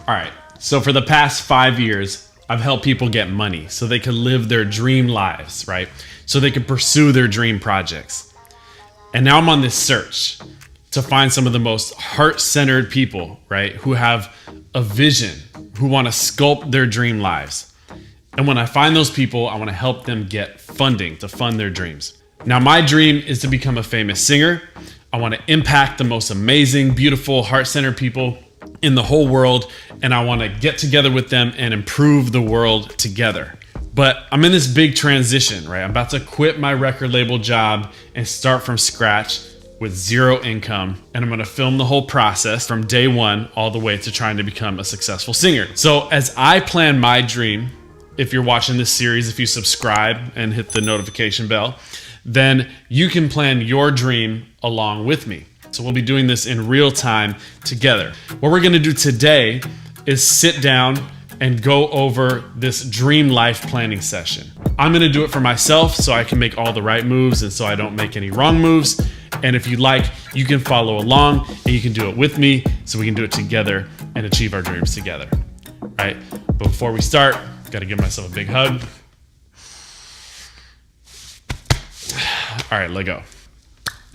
All right, so for the past 5 years, I've helped people get money so they can live their dream lives, right? So they can pursue their dream projects. And now I'm on this search to find some of the most heart-centered people, right? Who have a vision, who want to sculpt their dream lives. And when I find those people, I want to help them get funding to fund their dreams. Now, my dream is to become a famous singer. I want to impact the most amazing, beautiful, heart-centered people in the whole world. And I want to get together with them and improve the world together. But I'm in this big transition, right? I'm about to quit my record label job and start from scratch with zero income. And I'm going to film the whole process from day one all the way to trying to become a successful singer. So as I plan my dream, if you're watching this series, if you subscribe and hit the notification bell, then you can plan your dream along with me. So we'll be doing this in real time together. What we're gonna do today is sit down and go over this dream life planning session. I'm gonna do it for myself so I can make all the right moves and so I don't make any wrong moves. And if you like, you can follow along and you can do it with me so we can do it together and achieve our dreams together, right? But before we start, gotta give myself a big hug. All right, let go.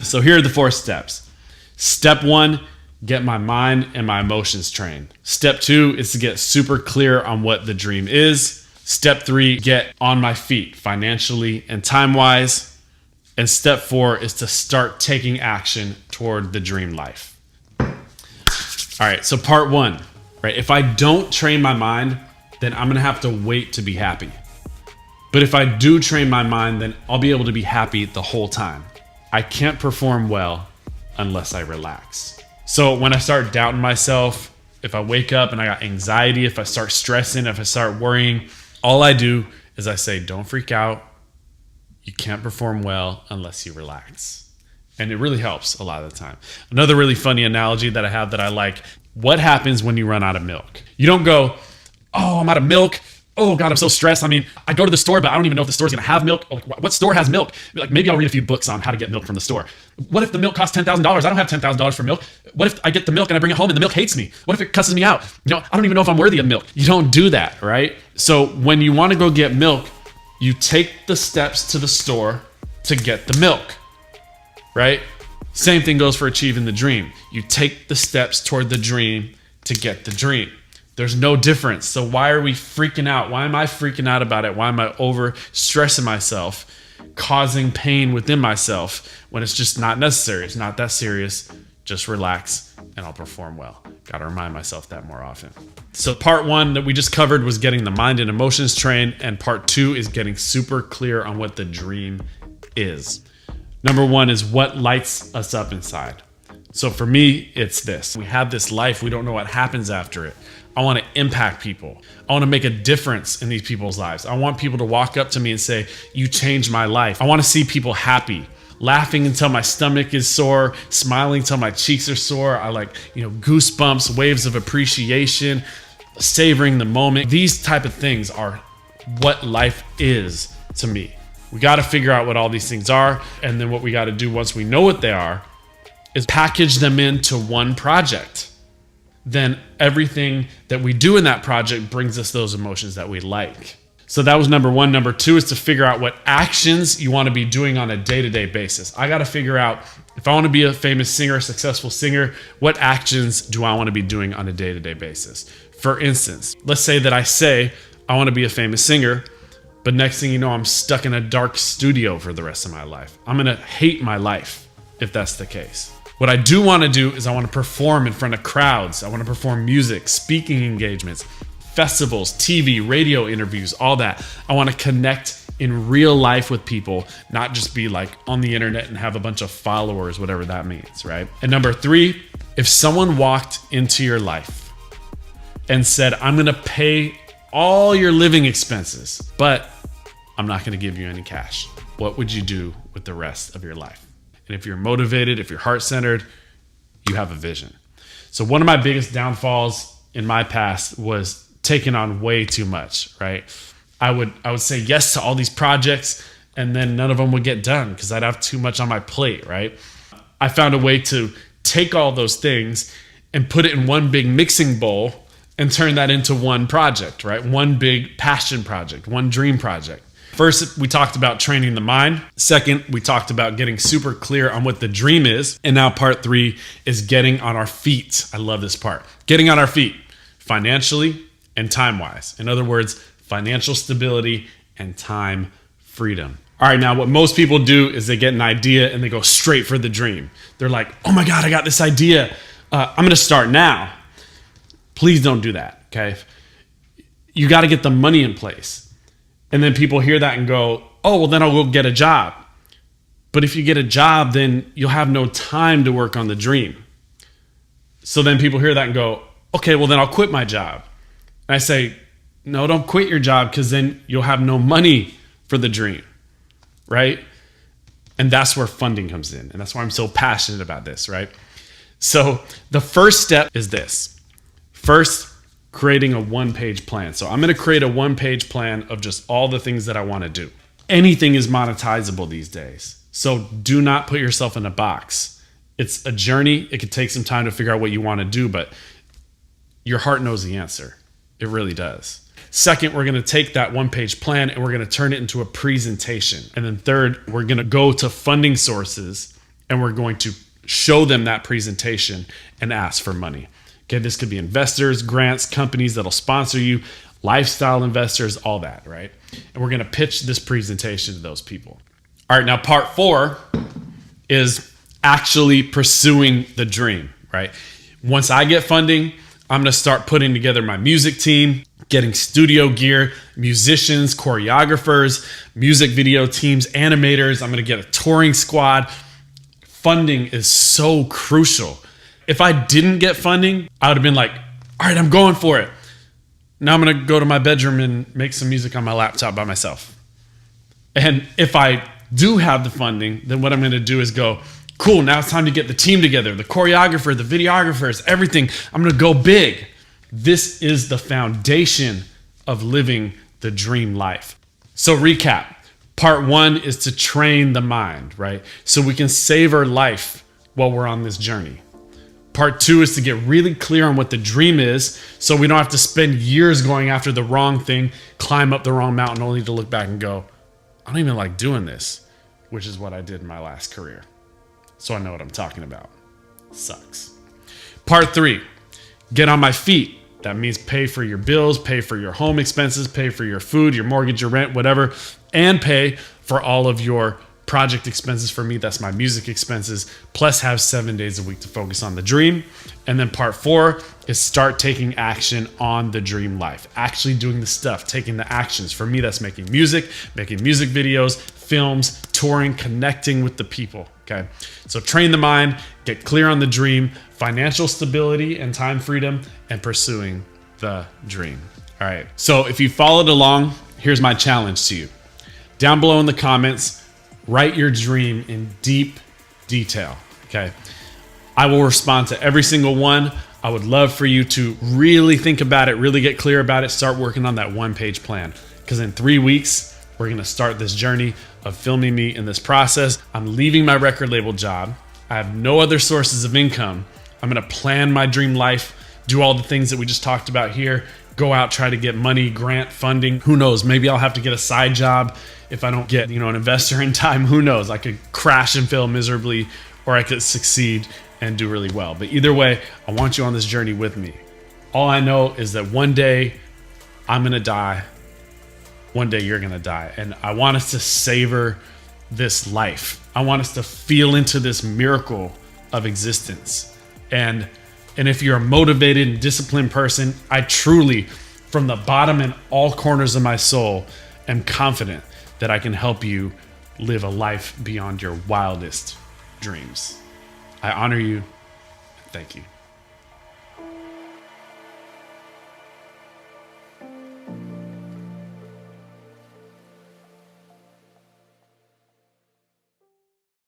So here are the 4 steps. Step 1, get my mind and my emotions trained. Step 2 is to get super clear on what the dream is. Step 3, get on my feet financially and time-wise. And step 4 is to start taking action toward the dream life. All right, so part 1, right? If I don't train my mind, then I'm gonna have to wait to be happy. But if I do train my mind, then I'll be able to be happy the whole time. I can't perform well unless I relax. So when I start doubting myself, if I wake up and I got anxiety, if I start stressing, if I start worrying, all I do is I say, don't freak out. You can't perform well unless you relax. And it really helps a lot of the time. Another really funny analogy that I have that I like, what happens when you run out of milk? You don't go, oh, I'm out of milk. Oh God, I'm so stressed. I mean, I go to the store, but I don't even know if the store's gonna have milk. Like, what store has milk? Like, maybe I'll read a few books on how to get milk from the store. What if the milk costs $10,000? I don't have $10,000 for milk. What if I get the milk and I bring it home and the milk hates me? What if it cusses me out? You know, I don't even know if I'm worthy of milk. You don't do that, right? So when you wanna go get milk, you take the steps to the store to get the milk, right? Same thing goes for achieving the dream. You take the steps toward the dream to get the dream. There's no difference. So why are we freaking out? Why am I freaking out about it? Why am I over stressing myself, causing pain within myself when it's just not necessary? It's not that serious. Just relax and I'll perform well. Got to remind myself that more often. So part 1 that we just covered was getting the mind and emotions trained. And part 2 is getting super clear on what the dream is. Number 1 is what lights us up inside. So for me, it's this. We have this life. We don't know what happens after it. I want to impact people. I want to make a difference in these people's lives. I want people to walk up to me and say, you changed my life. I want to see people happy, laughing until my stomach is sore, smiling until my cheeks are sore. I like, goosebumps, waves of appreciation, savoring the moment. These type of things are what life is to me. We got to figure out what all these things are. And then what we got to do once we know what they are is package them into one project. Then everything that we do in that project brings us those emotions that we like. So that was number 1. Number 2 is to figure out what actions you want to be doing on a day-to-day basis. I got to figure out, if I want to be a famous singer, a successful singer, what actions do I want to be doing on a day-to-day basis? For instance, let's say that I say I want to be a famous singer, but next thing you know, I'm stuck in a dark studio for the rest of my life. I'm going to hate my life if that's the case. What I do want to do is I want to perform in front of crowds. I want to perform music, speaking engagements, festivals, TV, radio interviews, all that. I want to connect in real life with people, not just be like on the internet and have a bunch of followers, whatever that means, right? And number 3, if someone walked into your life and said, I'm going to pay all your living expenses, but I'm not going to give you any cash, what would you do with the rest of your life? And if you're motivated, if you're heart-centered, you have a vision. So one of my biggest downfalls in my past was taking on way too much, right? I would say yes to all these projects and then none of them would get done because I'd have too much on my plate, right? I found a way to take all those things and put it in one big mixing bowl and turn that into one project, right? One big passion project, one dream project. First, we talked about training the mind. Second, we talked about getting super clear on what the dream is. And now part 3 is getting on our feet. I love this part. Getting on our feet financially and time-wise. In other words, financial stability and time freedom. All right, now what most people do is they get an idea and they go straight for the dream. They're like, oh my God, I got this idea. I'm going to start now. Please don't do that, okay? You got to get the money in place. And then people hear that and go, oh, well, then I'll go get a job. But if you get a job, then you'll have no time to work on the dream. So then people hear that and go, okay, well, then I'll quit my job. And I say, no, don't quit your job, because then you'll have no money for the dream, right? And that's where funding comes in. And that's why I'm so passionate about this, right? So the first step is this. First, creating a one-page plan. So I'm going to create a one-page plan of just all the things that I want to do. Anything is monetizable these days. So do not put yourself in a box. It's a journey. It could take some time to figure out what you want to do, but your heart knows the answer. It really does. Second, we're going to take that one-page plan and we're going to turn it into a presentation. And then third, we're going to go to funding sources and we're going to show them that presentation and ask for money. Okay, this could be investors, grants, companies that'll sponsor you, lifestyle investors, all that, right? And we're going to pitch this presentation to those people. All right, now part 4 is actually pursuing the dream, right? Once I get funding, I'm going to start putting together my music team, getting studio gear, musicians, choreographers, music video teams, animators. I'm going to get a touring squad. Funding is so crucial. If I didn't get funding, I would have been like, all right, I'm going for it. Now I'm going to go to my bedroom and make some music on my laptop by myself. And if I do have the funding, then what I'm going to do is go, cool, now it's time to get the team together, the choreographer, the videographers, everything. I'm going to go big. This is the foundation of living the dream life. So recap. Part 1 is to train the mind, right? So we can save our life while we're on this journey. Part 2 is to get really clear on what the dream is so we don't have to spend years going after the wrong thing, climb up the wrong mountain only to look back and go, I don't even like doing this, which is what I did in my last career. So I know what I'm talking about. Sucks. Part 3, get on my feet. That means pay for your bills, pay for your home expenses, pay for your food, your mortgage, your rent, whatever, and pay for all of your project expenses. For me, that's my music expenses, plus have 7 days a week to focus on the dream. And then part 4 is start taking action on the dream life, actually doing the stuff, taking the actions. For me, that's making music videos, films, touring, connecting with the people. Okay. So train the mind, get clear on the dream, financial stability and time freedom, and pursuing the dream. All right. So if you followed along, here's my challenge to you. Down below in the comments, write your dream in deep detail, okay? I will respond to every single one. I would love for you to really think about it, really get clear about it, start working on that one-page plan. Because in 3 weeks, we're gonna start this journey of filming me in this process. I'm leaving my record label job. I have no other sources of income. I'm gonna plan my dream life, do all the things that we just talked about here, go out, try to get money, grant funding. Who knows? Maybe I'll have to get a side job if I don't get, an investor in time. Who knows? I could crash and fail miserably, or I could succeed and do really well. But either way, I want you on this journey with me. All I know is that one day I'm gonna die. One day you're gonna die. And I want us to savor this life. I want us to feel into this miracle of existence. And if you're a motivated and disciplined person, I truly, from the bottom and all corners of my soul, am confident that I can help you live a life beyond your wildest dreams. I honor you. Thank you.